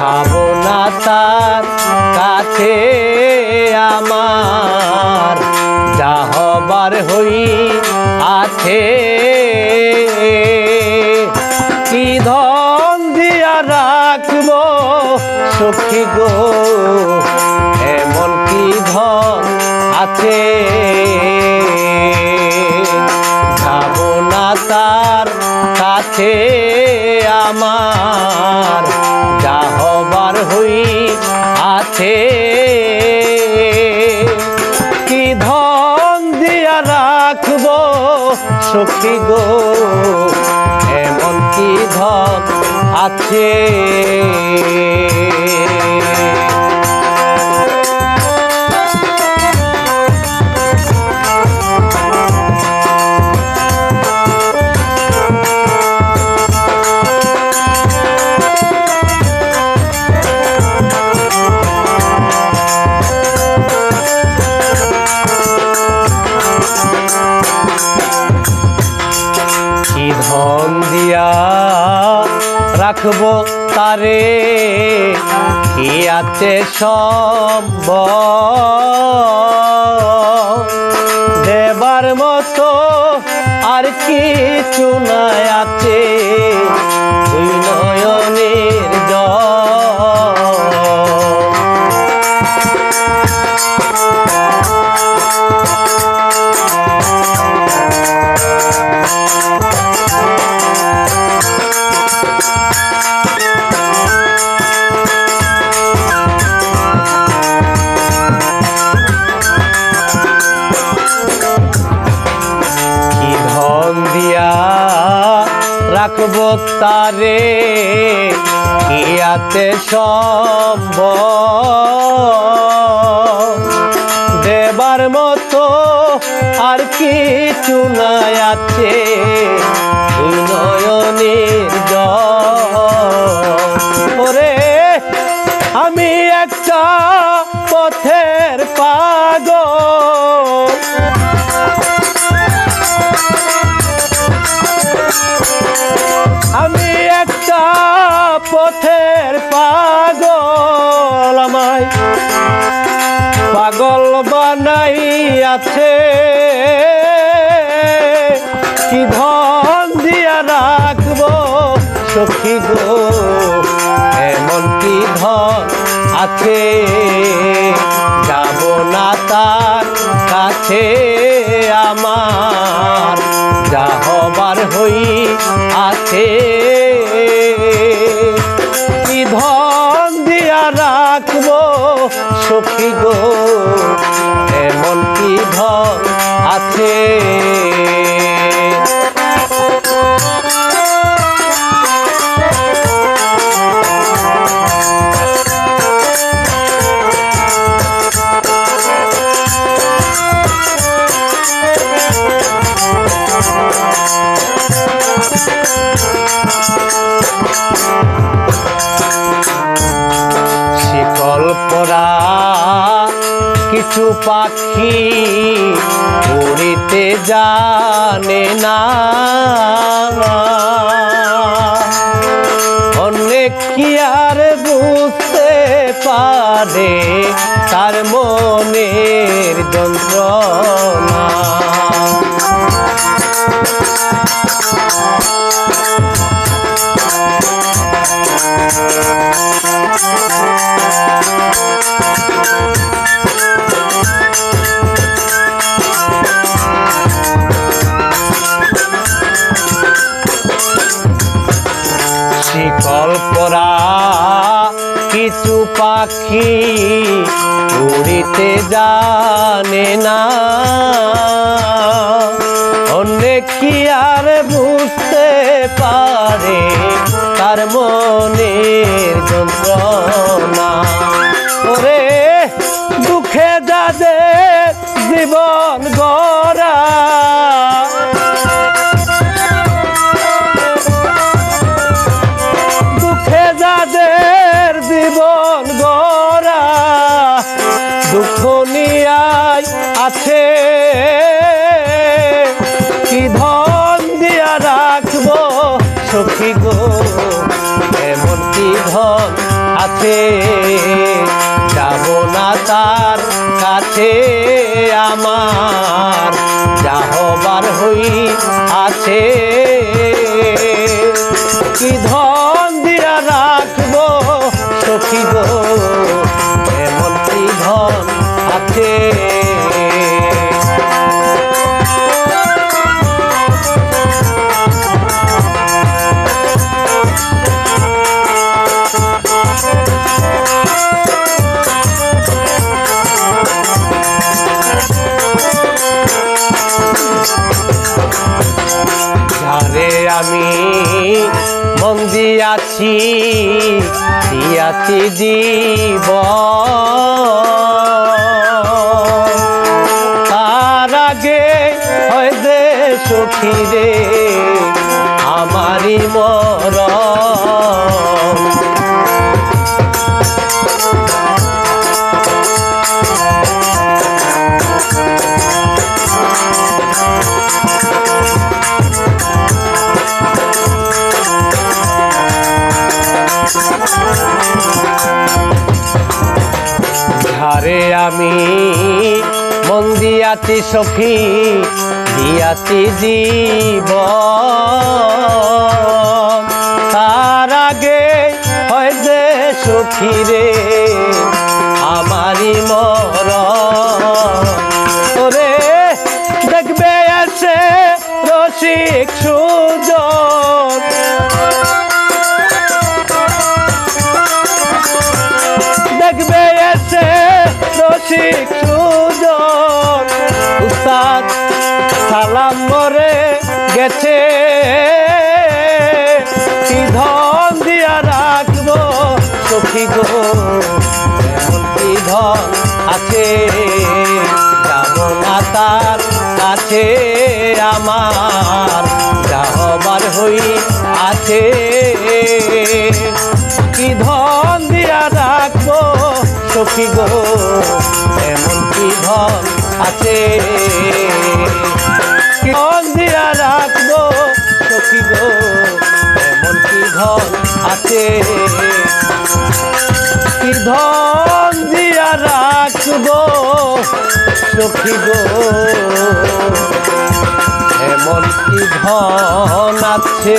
ভাবনা তার কাছে আমার যা হবার হই আছে কি ধন দিয়া রাখবো সখী গো এমন কি ধন আছে ভাবনা তার কাছে আমার যা হবার হই আছে কি ধন দিয়া রাখবো সখী গো এমন কি ধন আছে ধন দিয়া রাখবো তারে কি আছে সম্ভব দেবার মতো আর কিছু নাই আছে দুই নয়নের জল রাখবো তারে কি আছে সম্ভব দেবার মতো আর কিছু নাই আছে দুই নয়নের জল ওরে আমি একটা পথের পাগল আমি একটা পথের পাগল আমায় পাগল বানাইয়াছে কি ধন দিয়া রাখবো সখী গো এমন কি ধন আছে যাব না তার কাছে আমার যা হবার হই আছে কি ধন দিয়া রাখবো সখী গো এমন কি ধন আছে শিকল পরা কিছু পাখি উড়িতে জানে না অনেক কি আর বুঝতে পারে তার মনের যন্ত্রণা শিকল পরা কিছু পাখি উড়িতে জানে না অনেক কি আর বুঝতে পারে তার মনের যন্ত্রণা ওরে দুঃখে যাদের জীবন গড়া জীবন গড়া দুঃখ নিয়াই আছে কি ধন দিয়া রাখবো সখী গো এমন কি ধন আছে, যাব না তার কাছে আমার যা হবার হই আছে। কি ধন দিয়া রাখবো সখী গো, এমন কি ধন আছে। যারে আমি মন দিয়াছি দিয়াছি দিব, তার আগে হয় দে সখী রে আমারই মরণ। যারে আমি মন দিয়াছি সখী দিয়াছি জীবন, তার আগে হয় যে সখী রে আমারই মরণ। ওরে দেখবে এসে রসিক সুজন, দেখবে এসে রসিক সুজন, উস্তাদ সালাম মরে গেছে। কি ধন দিয়া রাখবো সখী গো, এমন কি ধন আছে, যাব না তার কাছে আমার যা হবার হই আছে। কি ধন দিয়া রাখবো সখী গো, এমন কি ধন আছে। কি ধন দিয়া রাখবো সখী গো, এমন কি ধন আছে। কি ধন দিয়া রাখবো সখী গো, এমন কি ধন আছে।